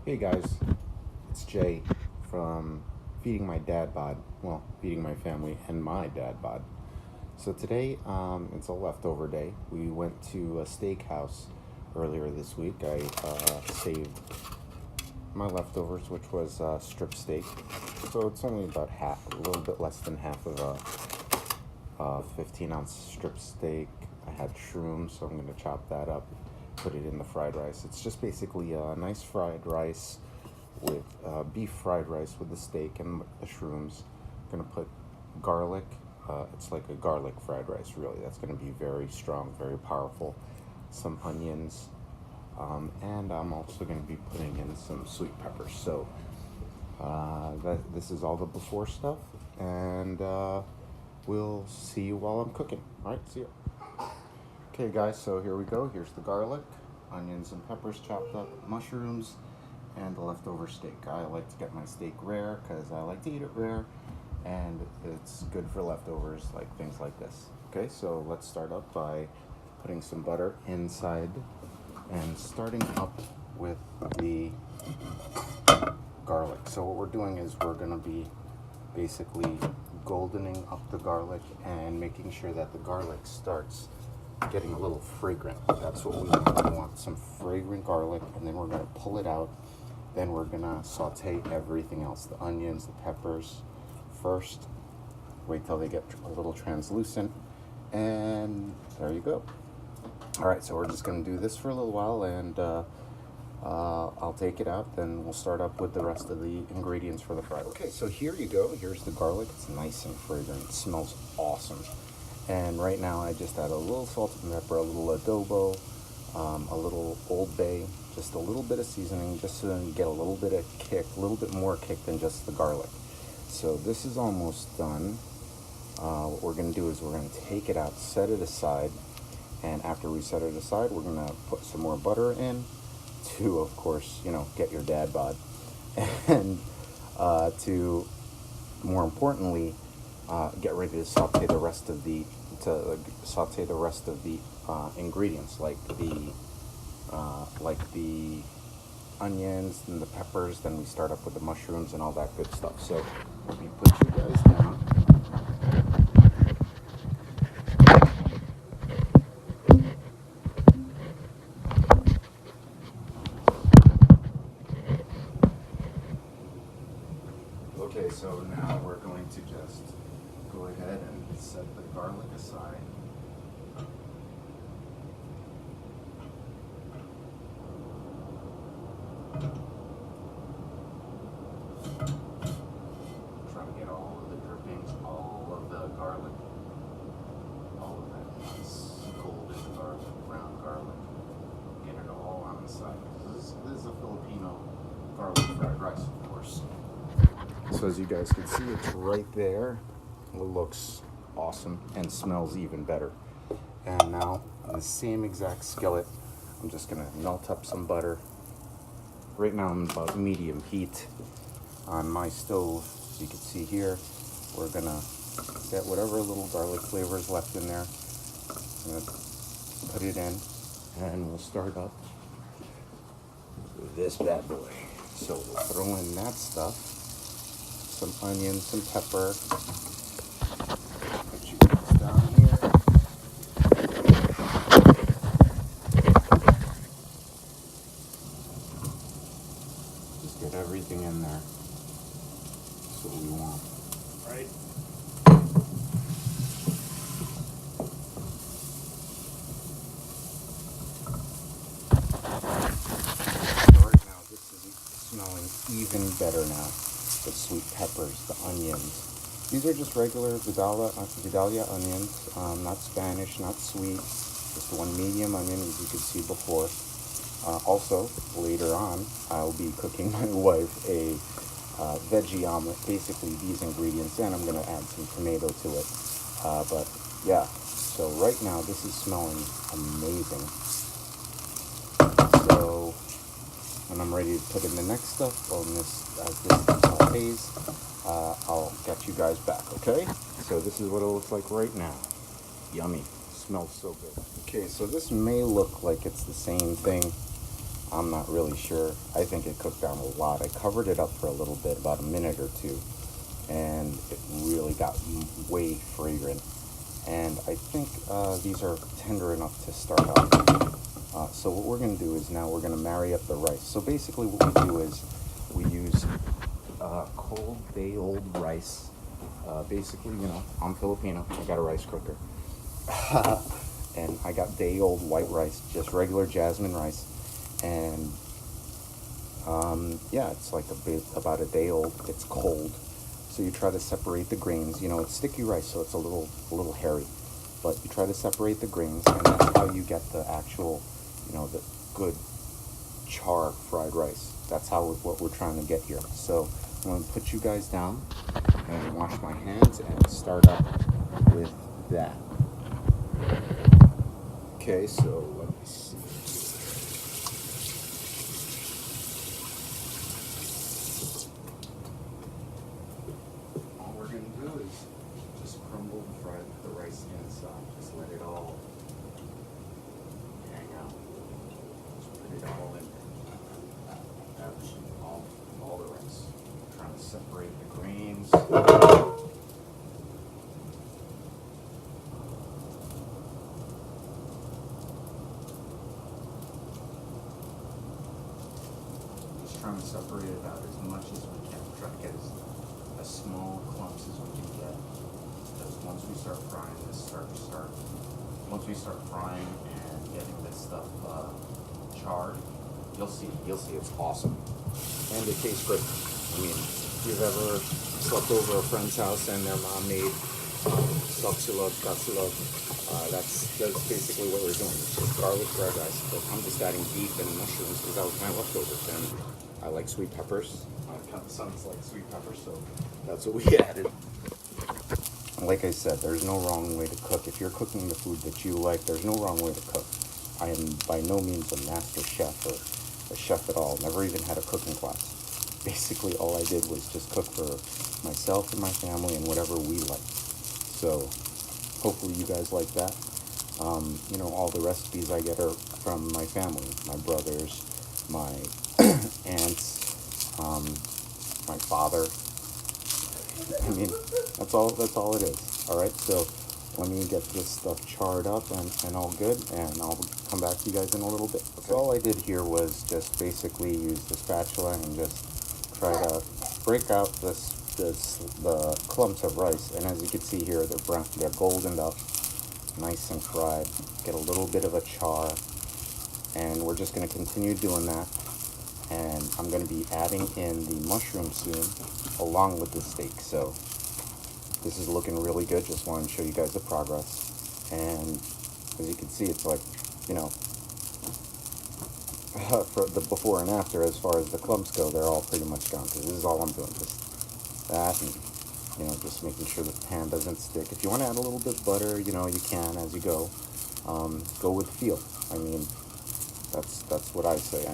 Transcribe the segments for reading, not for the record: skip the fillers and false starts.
Hey guys, it's Jay from Feeding My Dad Bod. Well, feeding my family and my dad bod. So today, it's a leftover day. We went to a steakhouse earlier this week. I saved my leftovers, which was strip steak. So it's only about half, a little bit less than half of a 15-ounce strip steak. I had shrooms, so I'm going to chop that up, put it in the fried rice. It's just basically a nice fried rice with beef fried rice with the steak and the shrooms. I'm going to put garlic. It's like a garlic fried rice, really. That's going to be very strong, very powerful. Some onions. And I'm also going to be putting in some sweet peppers. So this is all the before stuff. And we'll see you while I'm cooking. All right, see you. Okay guys, so here we go. Here's the garlic, onions and peppers chopped up, mushrooms, and the leftover steak. I like to get my steak rare because I like to eat it rare, and it's good for leftovers, like things like this. Okay, so let's start up by putting some butter inside and starting up with the garlic. So what we're doing is we're going to be basically goldening up the garlic and making sure that the garlic starts getting a little fragrant. That's what we want. We want some fragrant garlic, and then we're going to pull it out. Then we're going to saute everything else, the onions, the peppers first. Wait till they get a little translucent, and there you go. All right, so we're just going to do this for a little while, and I'll take it out, then we'll start up with the rest of the ingredients for the fried. Okay, so here you go. Here's the garlic. It's nice and fragrant. It smells awesome. And right now I just add a little salt and pepper, a little adobo, a little Old Bay, just a little bit of seasoning, just so you get a little bit of kick, a little bit more kick than just the garlic. So this is almost done. What we're going to do is we're going to take it out, set it aside, and after we set it aside, we're going to put some more butter in to, of course, get your dad bod, and to, more importantly, get ready to saute the rest of the ingredients, like the onions and the peppers. Then we start up with the mushrooms and all that good stuff. So let me put you guys down. Okay, so now we're going to just go ahead and set the garlic aside. Try to get all of the drippings, all of the garlic, all of that nice golden garlic, brown garlic. Get it all on the side. This is a Filipino garlic fried rice, of course. So as you guys can see, it's right there. It looks awesome and smells even better. And now, on the same exact skillet, I'm just gonna melt up some butter. Right now I'm about medium heat on my stove. As you can see here, we're gonna get whatever little garlic flavor is left in there. I'm gonna put it in, and we'll start up with this bad boy. So we'll throw in that stuff, some onions, some pepper. Put you guys down here. Just get everything in there. That's what we want, right? So right now, this is smelling even better now. The sweet peppers, the onions. These are just regular Vidalia onions, not Spanish, not sweet, just one medium onion, as you could see before. Also, later on, I'll be cooking my wife a veggie omelet, basically these ingredients, and I'm going to add some tomato to it. But yeah, so right now this is smelling amazing. So when I'm ready to put in the next stuff on this, as this sautés, I'll get you guys back, okay? So this is what it looks like right now. Yummy. Smells so good. Okay, so this may look like it's the same thing. I'm not really sure. I think it cooked down a lot. I covered it up for a little bit, about a minute or two, and it really got way fragrant. And I think these are tender enough to start out. So what we're going to do is now we're going to marry up the rice. So basically what we do is we use cold day-old rice. Basically, you know, I'm Filipino. I got a rice cooker. And I got day-old white rice, just regular Jasmin rice. And yeah, it's like about a day old. It's cold. So you try to separate the grains. You know, it's sticky rice, so it's a little hairy. But you try to separate the grains, and that's how you get the actual, you know, the good char fried rice. That's what we're trying to get here. So I'm going to put you guys down and wash my hands and start up with that. Okay, so let me see. All we're going to do is just crumble the rice inside. Just let it all hang out. Just put it all in there. That's all the rice. Trying to separate the grains. Trying to separate it out as much as we can. Try to get as small clumps as we can get. Because once we start frying once we start frying and getting this stuff charred, you'll see it's awesome. And it tastes great. I mean, if you've ever slept over a friend's house and their mom made sapsilog, katsilog, that's basically what we're doing. It's just garlic fried rice. But I'm just adding beef and mushrooms because that was my leftovers. And I like sweet peppers. My sons like sweet peppers, so that's what we added. Like I said, there's no wrong way to cook. If you're cooking the food that you like, there's no wrong way to cook. I am by no means a master chef or a chef at all. Never even had a cooking class. Basically, all I did was just cook for myself and my family and whatever we like. So hopefully you guys like that. You know, all the recipes I get are from my family, my brothers, my aunts, my father. I mean, that's all it is. All right, so let me get this stuff charred up and all good, and I'll come back to you guys in a little bit. Okay. So all I did here was just basically use the spatula and just try to break out the clumps of rice. And as you can see here, they're brown, they're goldened up, nice and fried. Get a little bit of a char, and we're just going to continue doing that. And I'm going to be adding in the mushroom soon along with the steak. So this is looking really good. Just wanted to show you guys the progress. And as you can see, it's like, you know, for the before and after, as far as the clumps go, they're all pretty much gone. Because this is all I'm doing, just that, and you know, just making sure the pan doesn't stick. If you want to add a little bit of butter, you know, you can as you go. Go with feel. I mean, that's what I say.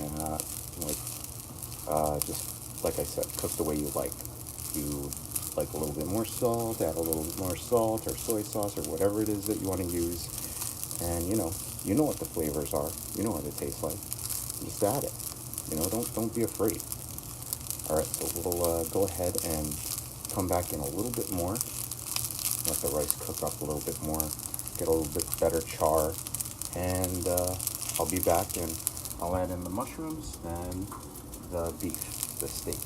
Just like I said, cook the way you like. You like a little bit more salt, add a little bit more salt or soy sauce or whatever it is that you want to use. And you know what the flavors are. You know what it tastes like. Just add it. You know, don't be afraid. All right, so we'll go ahead and come back in a little bit more. Let the rice cook up a little bit more. Get a little bit better char, and I'll be back and I'll add in the mushrooms and the beef, the steak.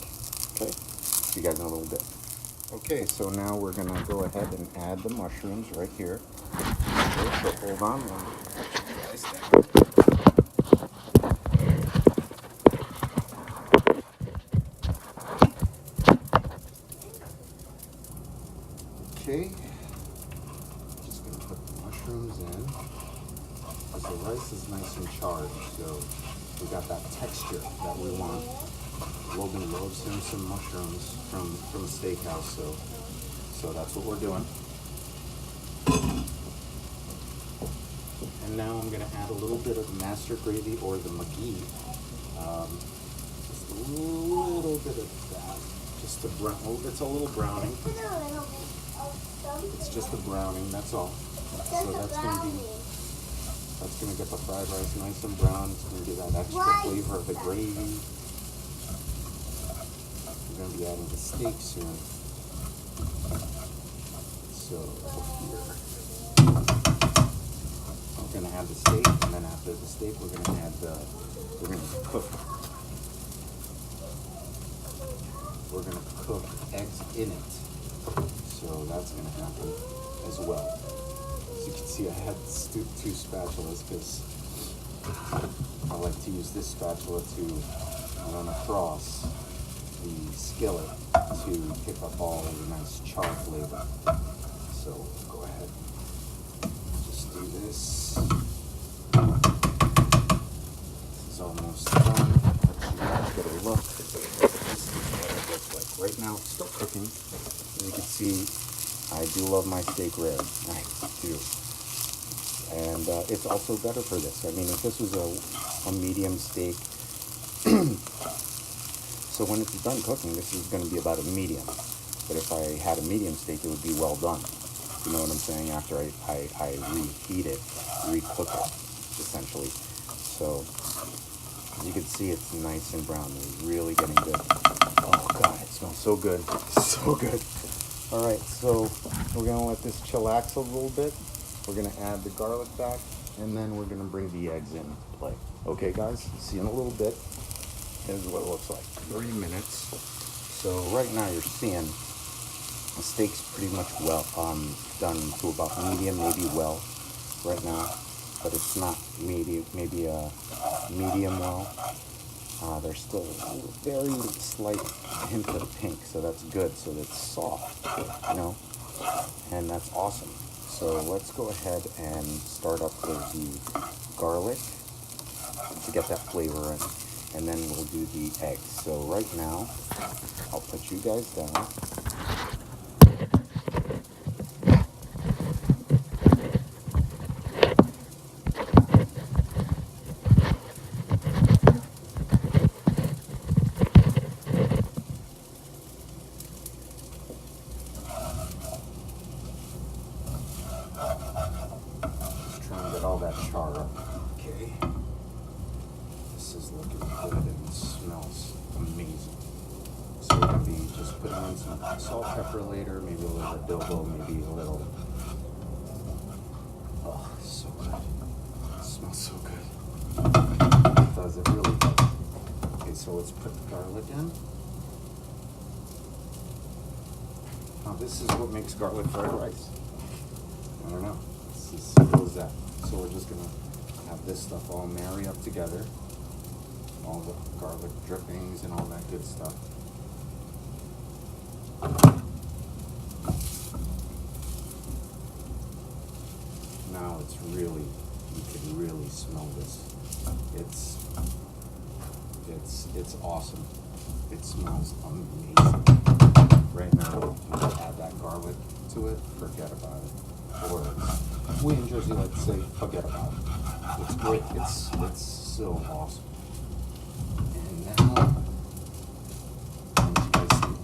Okay, see you guys in a little bit. Okay, so now we're gonna go ahead and add the mushrooms right here. Okay, so hold on, let me put you guys down. Okay, just gonna put the mushrooms in. Because the rice is nice and charred, so we got that texture that we want. Logan loves him some mushrooms from a steakhouse, so that's what we're doing. And now I'm gonna add a little bit of master gravy or the Maggi. Just a little bit of that. Just a brown. Oh, it's a little browning. It's just a browning. That's all. So that's That's going to get the fried rice nice and brown. It's going to give that extra flavor of the gravy. We're going to be adding the steak soon. So here, we're going to add the steak, and then after the steak, we're going to add we're going to cook eggs in it. So that's going to happen as well. As you can see, I had two spatulas because I like to use this spatula to run across the skillet to pick up all of the nice char flavor. So go ahead, just do this. This is almost done. Let's get a look. This is what it looks like. Right now, it's still cooking. As you can see, I do love my steak rare. I do. And it's also better for this. I mean, if this was a medium steak, so when it's done cooking, this is going to be about a medium. But if I had a medium steak, it would be well done. You know what I'm saying? After I reheat it, recook it, essentially. So you can see it's nice and brown. It's really getting good. Oh God, it smells so good. So good. All right, so we're gonna let this chillax a little bit. We're gonna add the garlic back, and then we're gonna bring the eggs into play. Okay, guys, see you in a little bit. Here's what it looks like. 3 minutes. So right now you're seeing the steak's pretty much done to about medium, maybe well right now, but it's not maybe a medium well. There's still a very slight hint of pink, so that's good. So it's soft, you know, and that's awesome. So let's go ahead and start up with the garlic to get that flavor in, and then we'll do the eggs. So right now, I'll put you guys down. All that char up. Okay. This is looking good and it smells amazing. So we're going to be just putting in some salt, pepper later, maybe a little adobo, maybe a little. Oh, so good. It smells so good. It does, it really does. Okay, so let's put the garlic in. Now this is what makes garlic fried rice. I don't know. It's as simple as that. So we're just gonna have this stuff all marry up together, all the garlic drippings and all that good stuff. Now it's really, you can really smell this. It's awesome. It smells amazing. Right now, you can add that garlic to it, forget about it. Or we in Jersey like to say, forget about it. It's great. It's so awesome. And now, as you guys see,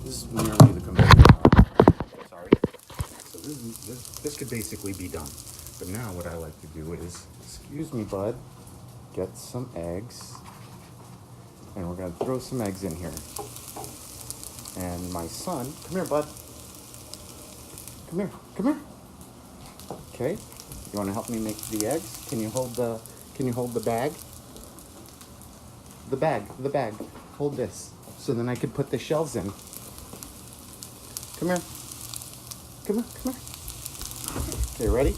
this is nearly the complete. Sorry. So this could basically be done. But now what I like to do is, excuse me, bud, get some eggs, and we're gonna throw some eggs in here. And my son, come here, bud. Come here. Come here. Okay, you want to help me make the eggs? Can you hold the bag? The bag. Hold this, so then I could put the shells in. Come here. Come here. Okay, ready?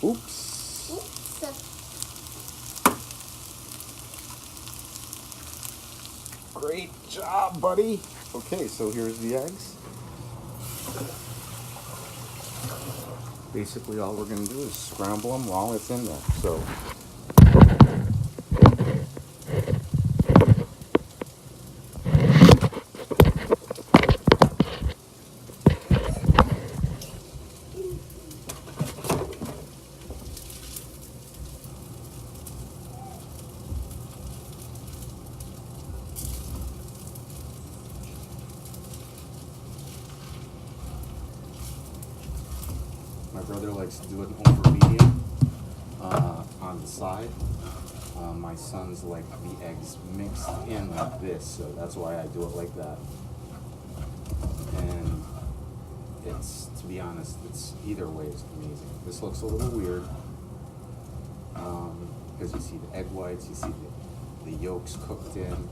Oops. Great job, buddy. Okay, so here's the eggs. Basically all we're going to do is scramble them while it's in there. So my brother likes to do it over medium on the side. My sons like the eggs mixed in like this, so that's why I do it like that. And it's, to be honest, it's either way is amazing. This looks a little weird because you see the egg whites, you see the yolks cooked in.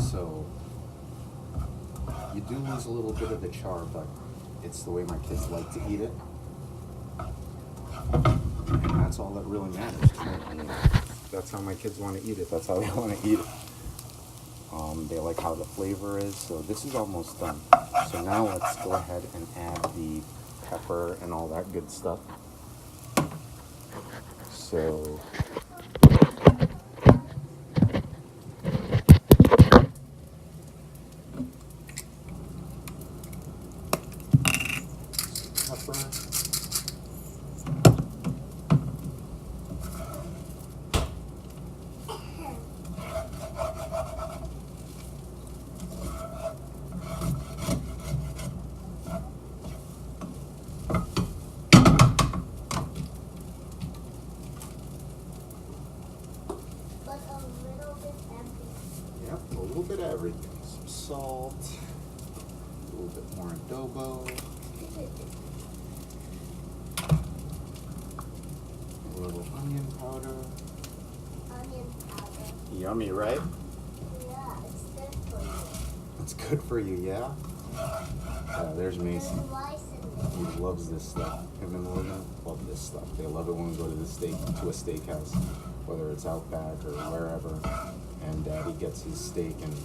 So you do lose a little bit of the char, but it's the way my kids like to eat it. And that's all that really matters. That's how my kids want to eat it. That's how they want to eat it. They like how the flavor is. So this is almost done. So now let's go ahead and add the pepper and all that good stuff. So pepper. Yep, a little bit of everything. Some salt, a little bit more adobo, a little onion powder. Onion powder. Yummy, right? Yeah, it's good for you. It's good for you, yeah? There's Mason. There's rice in there. He loves this stuff. Him and Logan love this stuff. They love it when we go to a steakhouse, whether it's Outback or wherever. And Daddy gets his steak and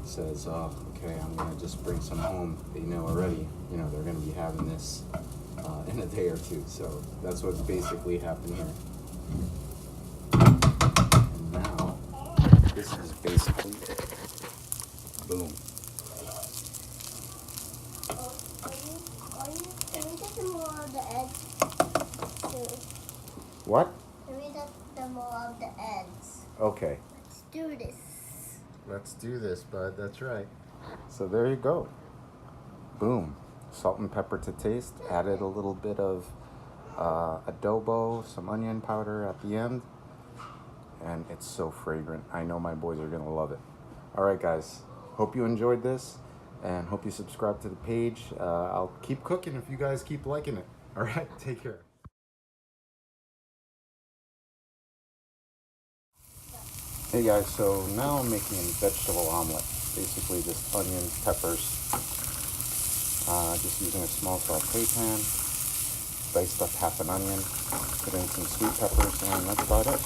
says, "Oh, okay, I'm gonna just bring some home." They know already, you know, they're gonna be having this in a day or two. So that's what's basically happened here. And now, this is basically it. Boom. Can we get some more of the eggs? Too? What? Can we get some more of the eggs? Okay. Let's do this. Let's do this, bud. That's right. So there you go. Boom. Salt and pepper to taste. Added a little bit of adobo, some onion powder at the end. And it's so fragrant. I know my boys are going to love it. All right, guys. Hope you enjoyed this. And hope you subscribe to the page. I'll keep cooking if you guys keep liking it. All right. Take care. Hey guys, so now I'm making a vegetable omelet. Basically just onions, peppers, just using a small sauté pan, diced up half an onion, put in some sweet peppers, and that's about it.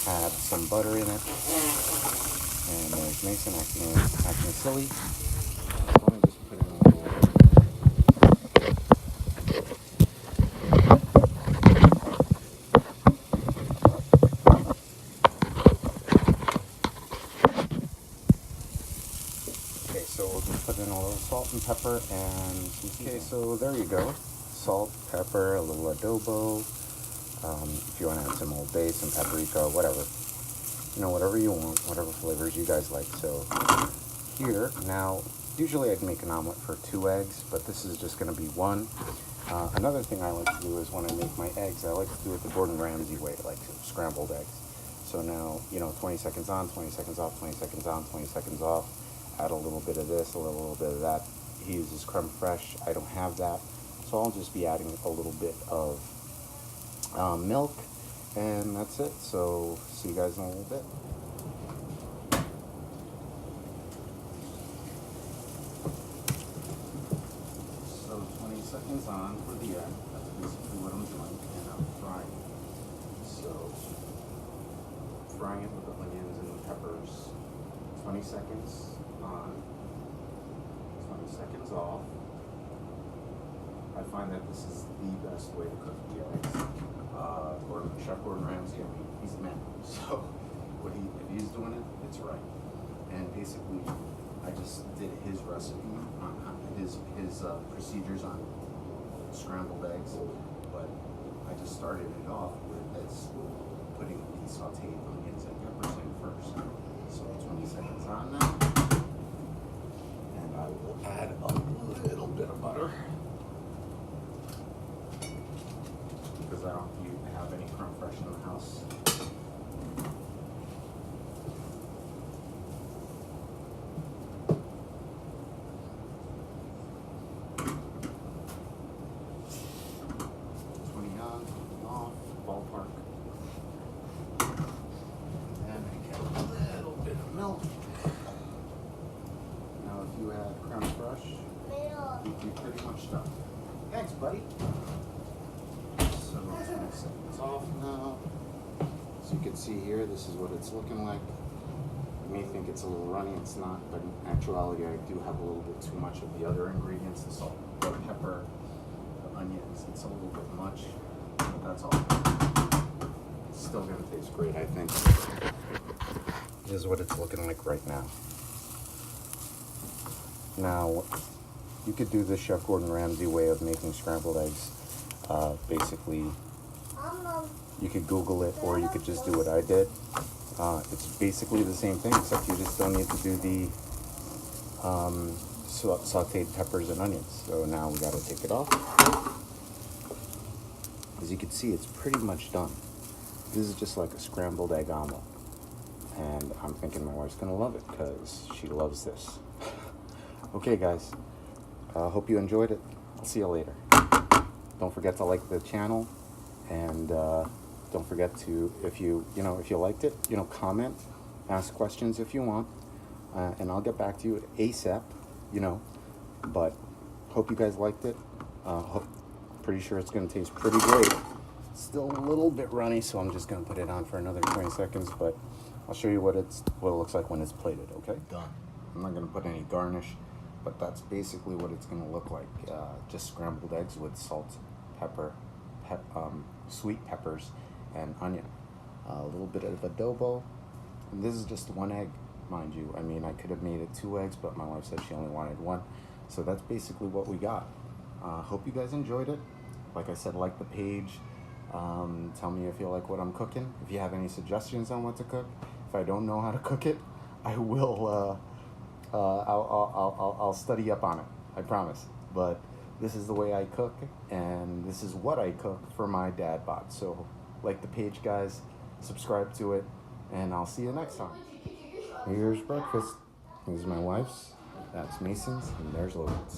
Add some butter in it, and there's Mason acting silly. Let me just put in a little. So we'll just put in a little salt and pepper and some seasoning. Okay, so there you go. Salt, pepper, a little adobo. If you want to add some Old Bay, some paprika, whatever. You know, whatever you want, whatever flavors you guys like. So here, now, usually I'd make an omelet for 2 eggs, but this is just going to be 1. Another thing I like to do is when I make my eggs, I like to do it the Gordon Ramsay way, like scrambled eggs. So now, you know, 20 seconds on, 20 seconds off, 20 seconds on, 20 seconds off. Add a little bit of this, a little bit of that. He uses creme fraiche. I don't have that. So I'll just be adding a little bit of milk, and that's it. So see you guys in a little bit. So 20 seconds on for the egg. That's basically what I'm doing, and I'm frying. So frying it with the onions and the peppers. 20 seconds on, 20 seconds off. I find that this is the best way to cook the eggs. Chef Gordon Ramsay, I mean, he's the man. So if he's doing it, it's right. And basically, I just did his recipe on his procedures on scrambled eggs, but I just started it off with this, putting the sauteed onions and peppers in first. So 20 seconds on now, and I will add a As you can see here, this is what it's looking like. You may think it's a little runny, it's not, but in actuality I do have a little bit too much of the other ingredients, the salt, the pepper, the onions. It's a little bit much, but that's all. It's still gonna taste great, I think. This is what it's looking like right now. Now, you could do the Chef Gordon Ramsay way of making scrambled eggs. Basically, you could Google it, or you could just do what I did. It's basically the same thing, except you just don't need to do the sauteed peppers and onions. So now we got to take it off. As you can see, it's pretty much done. This is just like a scrambled egg omelet. And I'm thinking my wife's gonna love it because she loves this. Okay, guys. Hope you enjoyed it. I'll see you later. Don't forget to like the channel, and don't forget to, if you liked it, comment, ask questions if you want, and I'll get back to you ASAP. But hope you guys liked it. Pretty sure it's gonna taste pretty great. Still a little bit runny, so I'm just gonna put it on for another 20 seconds. But I'll show you what it looks like when it's plated. Okay. Done. I'm not gonna put any garnish, but that's basically what it's gonna look like. Just scrambled eggs with salt, pepper, sweet peppers, and onion. A little bit of adobo. And this is just one egg, mind you. I mean, I could have made it 2 eggs, but my wife said she only wanted 1. So that's basically what we got. Hope you guys enjoyed it. Like I said, like the page. Tell me if you like what I'm cooking. If you have any suggestions on what to cook. If I don't know how to cook it, I will. I'll study up on it. I promise. But this is the way I cook, and this is what I cook for my dad bod. So, like the page, guys. Subscribe to it, and I'll see you next time. Here's breakfast. This is my wife's. That's Mason's, and there's Logan's.